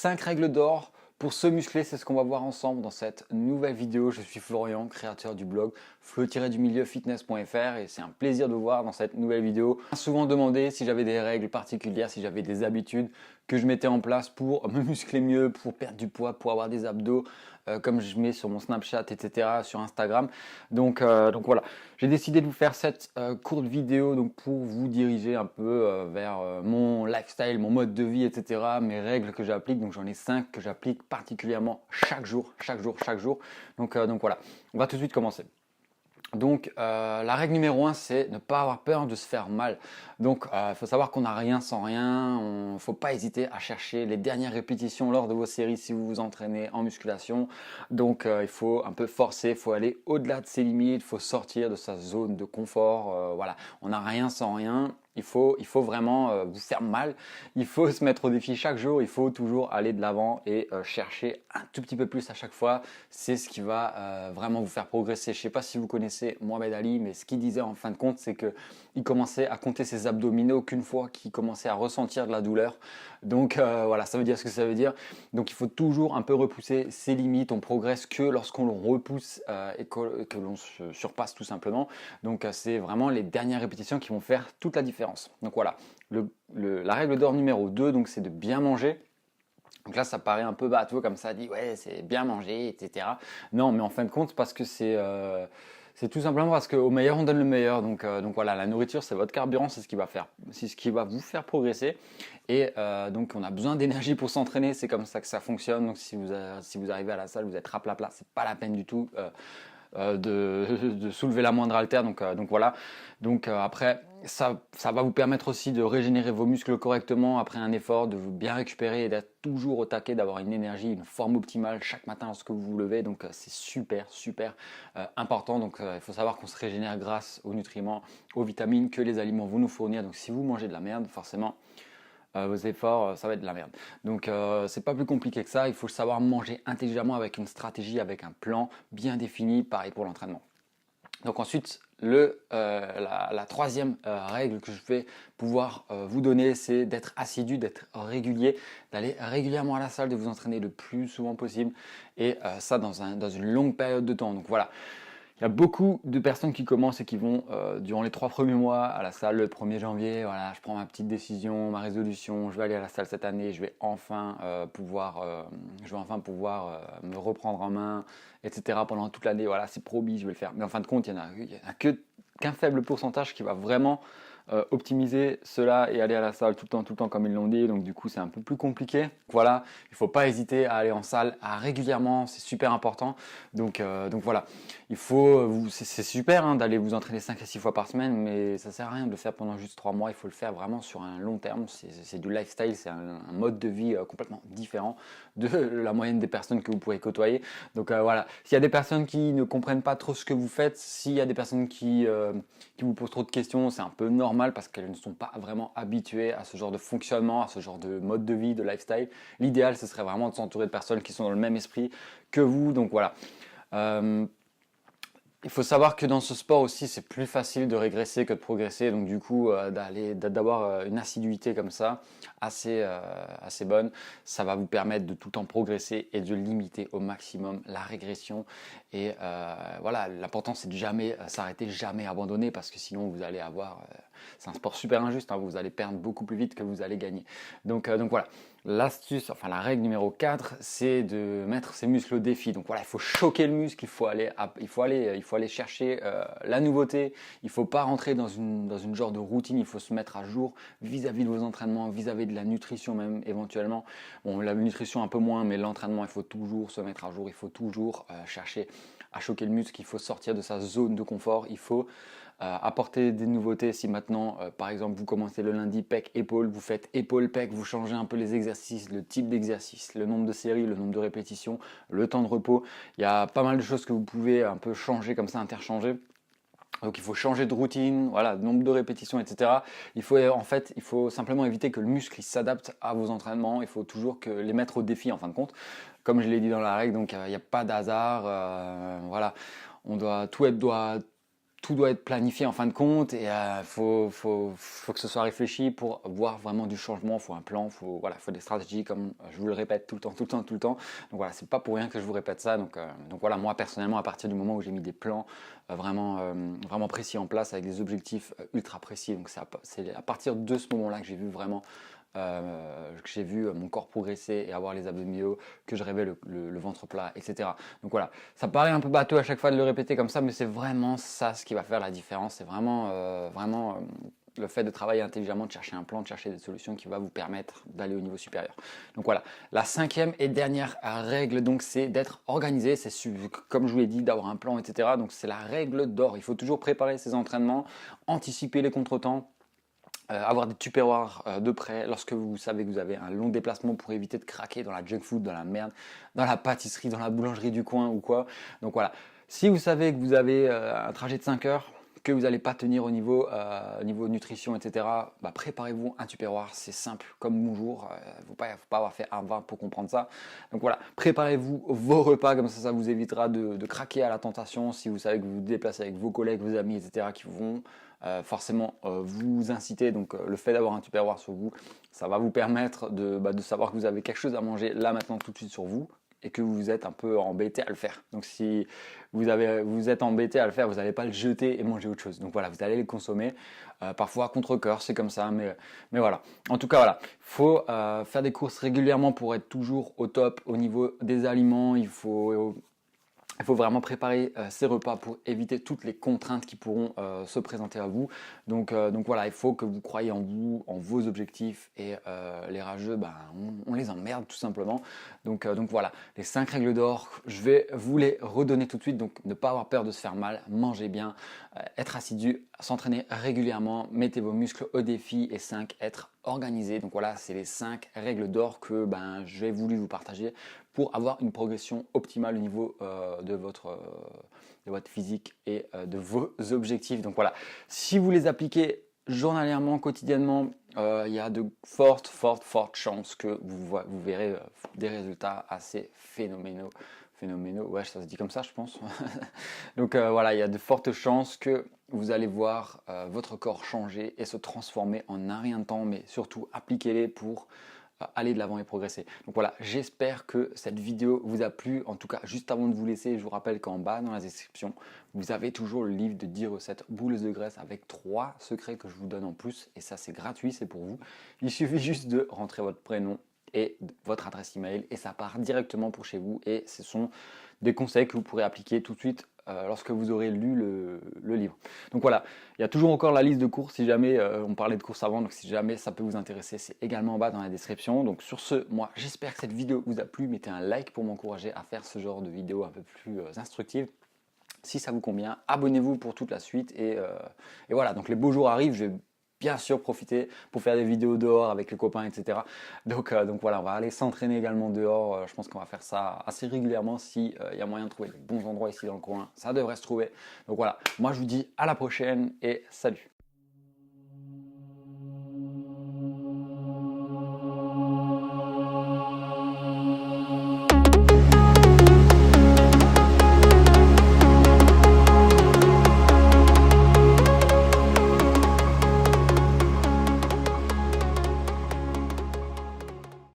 5 règles d'or pour se muscler, c'est ce qu'on va voir ensemble dans cette nouvelle vidéo. Je suis Florian, créateur du blog flow-du-milieu-fitness.fr et c'est un plaisir de vous voir dans cette nouvelle vidéo. On m'a souvent demandé si j'avais des règles particulières, si j'avais des habitudes que je mettais en place pour me muscler mieux, pour perdre du poids, pour avoir des abdos, comme je mets sur mon Snapchat, etc., sur Instagram. Donc voilà, j'ai décidé de vous faire cette courte vidéo donc pour vous diriger un peu vers mon lifestyle, mon mode de vie, etc., mes règles que j'applique. Donc j'en ai 5 que j'applique particulièrement chaque jour. Donc voilà, on va tout de suite commencer. Donc la règle numéro 1, c'est ne pas avoir peur de se faire mal. Donc il faut savoir qu'on n'a rien sans rien, il ne faut pas hésiter à chercher les dernières répétitions lors de vos séries si vous vous entraînez en musculation. Donc il faut un peu forcer, il faut aller au-delà de ses limites, il faut sortir de sa zone de confort. Voilà, on n'a rien sans rien. Il faut vraiment vous faire mal, il faut se mettre au défi chaque jour, il faut toujours aller de l'avant et chercher un tout petit peu plus à chaque fois. C'est ce qui va vraiment vous faire progresser. Je ne sais pas si vous connaissez Mohamed Ali, mais ce qu'il disait en fin de compte, c'est qu'il commençait à compter ses abdominaux qu'une fois qu'il commençait à ressentir de la douleur. Donc voilà, ça veut dire ce que ça veut dire. Donc il faut toujours un peu repousser ses limites, on progresse que lorsqu'on le repousse et que l'on se surpasse tout simplement. Donc c'est vraiment les dernières répétitions qui vont faire toute la différence. Donc voilà, la règle d'or numéro 2, donc c'est de bien manger. Donc là, ça paraît un peu bateau comme ça, dit ouais, c'est bien manger, etc. Non, mais en fin de compte, parce que c'est tout simplement parce qu'au meilleur, on donne le meilleur. Donc voilà, la nourriture, c'est votre carburant, c'est ce qui va vous faire progresser. Et donc, on a besoin d'énergie pour s'entraîner, c'est comme ça que ça fonctionne. Donc, si vous arrivez à la salle, vous êtes raplapla, c'est pas la peine du tout. De soulever la moindre haltère. Donc voilà. Donc après, ça va vous permettre aussi de régénérer vos muscles correctement après un effort, de vous bien récupérer et d'être toujours au taquet, d'avoir une énergie, une forme optimale chaque matin lorsque vous vous levez. Donc c'est super important. Donc il faut savoir qu'on se régénère grâce aux nutriments, aux vitamines que les aliments vont nous fournir. Donc si vous mangez de la merde, forcément vos efforts, ça va être de la merde. Donc c'est pas plus compliqué que ça, il faut savoir manger intelligemment avec une stratégie, avec un plan bien défini, pareil pour l'entraînement. Donc ensuite, la troisième règle que je vais pouvoir vous donner, c'est d'être assidu, d'être régulier, d'aller régulièrement à la salle, de vous entraîner le plus souvent possible et ça dans une longue période de temps. Donc voilà. Il y a beaucoup de personnes qui commencent et qui vont durant les 3 premiers mois à la salle le 1er janvier. Voilà, je prends ma petite décision, ma résolution, je vais aller à la salle cette année, je vais enfin pouvoir me reprendre en main, etc. pendant toute l'année. Voilà, c'est promis, je vais le faire. Mais en fin de compte, il n'y en a qu'un faible pourcentage qui va vraiment optimiser cela et aller à la salle tout le temps comme ils l'ont dit. Donc du coup, c'est un peu plus compliqué. Voilà, il ne faut pas hésiter à aller en salle régulièrement, c'est super important. Donc voilà, c'est super hein, d'aller vous entraîner 5 à 6 fois par semaine, mais ça sert à rien de le faire pendant juste 3 mois. Il faut le faire vraiment sur un long terme. C'est du lifestyle, c'est un mode de vie complètement différent de la moyenne des personnes que vous pourrez côtoyer. Donc voilà, s'il y a des personnes qui ne comprennent pas trop ce que vous faites, s'il y a des personnes qui vous posent trop de questions, c'est un peu normal parce qu'elles ne sont pas vraiment habituées à ce genre de fonctionnement, à ce genre de mode de vie, de lifestyle. L'idéal, ce serait vraiment de s'entourer de personnes qui sont dans le même esprit que vous. Donc voilà. Il faut savoir que dans ce sport aussi, c'est plus facile de régresser que de progresser. Donc du coup, d'avoir une assiduité comme ça, assez bonne, ça va vous permettre de tout le temps progresser et de limiter au maximum la régression. Et voilà, l'important c'est de jamais s'arrêter, jamais abandonner parce que sinon vous allez c'est un sport super injuste, hein, vous allez perdre beaucoup plus vite que vous allez gagner. Donc voilà. L'astuce, enfin la règle numéro 4, c'est de mettre ses muscles au défi. Donc voilà, il faut choquer le muscle, il faut aller chercher la nouveauté. Il ne faut pas rentrer dans une genre de routine, il faut se mettre à jour vis-à-vis de vos entraînements, vis-à-vis de la nutrition même éventuellement. Bon, la nutrition un peu moins, mais l'entraînement, il faut toujours se mettre à jour, il faut toujours chercher à choquer le muscle, il faut sortir de sa zone de confort, il faut apporter des nouveautés. Si maintenant, par exemple, vous commencez le lundi pec, épaule, vous faites épaule, pec, vous changez un peu les exercices, le type d'exercice, le nombre de séries, le nombre de répétitions, le temps de repos. Il y a pas mal de choses que vous pouvez un peu changer comme ça, interchanger. Donc il faut changer de routine, voilà, nombre de répétitions, etc. Il faut simplement éviter que le muscle s'adapte à vos entraînements. Il faut toujours les mettre au défi en fin de compte. Comme je l'ai dit dans la règle, donc il n'y a pas d'hasard. Voilà, tout doit être planifié en fin de compte et faut que ce soit réfléchi pour voir vraiment du changement. Il faut un plan, faut des stratégies comme je vous le répète tout le temps, tout le temps, tout le temps. Donc voilà, c'est pas pour rien que je vous répète ça. Donc voilà, moi personnellement, à partir du moment où j'ai mis des plans vraiment précis en place avec des objectifs ultra précis, donc c'est à partir de ce moment-là que j'ai vu vraiment mon corps progresser et avoir les abdominaux, que je rêvais le ventre plat, etc. Donc voilà, ça paraît un peu bateau à chaque fois de le répéter comme ça, mais c'est vraiment ça ce qui va faire la différence. C'est vraiment le fait de travailler intelligemment, de chercher un plan, de chercher des solutions qui va vous permettre d'aller au niveau supérieur. Donc voilà, la 5e et dernière règle, donc c'est d'être organisé. C'est comme je vous l'ai dit, d'avoir un plan, etc. Donc c'est la règle d'or. Il faut toujours préparer ses entraînements, anticiper les contretemps. Avoir des tupperwares de près lorsque vous savez que vous avez un long déplacement pour éviter de craquer dans la junk food, dans la merde, dans la pâtisserie, dans la boulangerie du coin ou quoi. Donc voilà, si vous savez que vous avez un trajet de 5 heures, que vous n'allez pas tenir au niveau nutrition, etc., bah, préparez-vous un tupperware, c'est simple comme bonjour, il ne faut pas avoir fait un 20 pour comprendre ça. Donc voilà, préparez-vous vos repas, comme ça vous évitera de craquer à la tentation si vous savez que vous vous déplacez avec vos collègues, vos amis, etc., qui vont forcément vous inciter. Donc le fait d'avoir un tupperware sur vous, ça va vous permettre de savoir que vous avez quelque chose à manger là maintenant tout de suite sur vous et que vous êtes un peu embêté à le faire. Donc si vous êtes embêté à le faire, vous n'allez pas le jeter et manger autre chose. Donc voilà, vous allez le consommer, parfois à contre-cœur, c'est comme ça, mais voilà. En tout cas, voilà, il faut faire des courses régulièrement pour être toujours au top au niveau des aliments. Il faut vraiment préparer ces repas pour éviter toutes les contraintes qui pourront se présenter à vous. Donc voilà, il faut que vous croyez en vous, en vos objectifs et les rageux, on les emmerde tout simplement. Donc voilà, les 5 règles d'or, je vais vous les redonner tout de suite. Donc ne pas avoir peur de se faire mal, mangez bien, être assidu, s'entraîner régulièrement, mettez vos muscles au défi et 5, être organisé. Donc voilà, c'est les 5 règles d'or que j'ai voulu vous partager pour avoir une progression optimale au niveau de votre physique et de vos objectifs. Donc voilà, si vous les appliquez journalièrement, quotidiennement, il y a de fortes chances que vous verrez des résultats assez phénoménaux. Ouais, ça se dit comme ça, je pense. Donc voilà, il y a de fortes chances que vous allez voir votre corps changer et se transformer en un rien de temps, mais surtout appliquez-les pour aller de l'avant et progresser. Donc voilà, j'espère que cette vidéo vous a plu. En tout cas, juste avant de vous laisser, je vous rappelle qu'en bas dans la description, vous avez toujours le livre de 10 recettes boules de graisse avec 3 secrets que je vous donne en plus. Et ça, c'est gratuit, c'est pour vous. Il suffit juste de rentrer votre prénom et votre adresse email et ça part directement pour chez vous. Et ce sont des conseils que vous pourrez appliquer tout de suite lorsque vous aurez lu le livre. Donc voilà, il y a toujours encore la liste de courses si jamais, on parlait de courses avant, donc si jamais ça peut vous intéresser, c'est également en bas dans la description. Donc sur ce, moi j'espère que cette vidéo vous a plu, mettez un like pour m'encourager à faire ce genre de vidéo un peu plus instructive. Si ça vous convient, abonnez-vous pour toute la suite et voilà, donc les beaux jours arrivent, je vais bien sûr profiter pour faire des vidéos dehors avec les copains, etc. Donc voilà, on va aller s'entraîner également dehors. Je pense qu'on va faire ça assez régulièrement si y a moyen de trouver de bons endroits ici dans le coin. Ça devrait se trouver. Donc voilà, moi je vous dis à la prochaine et salut.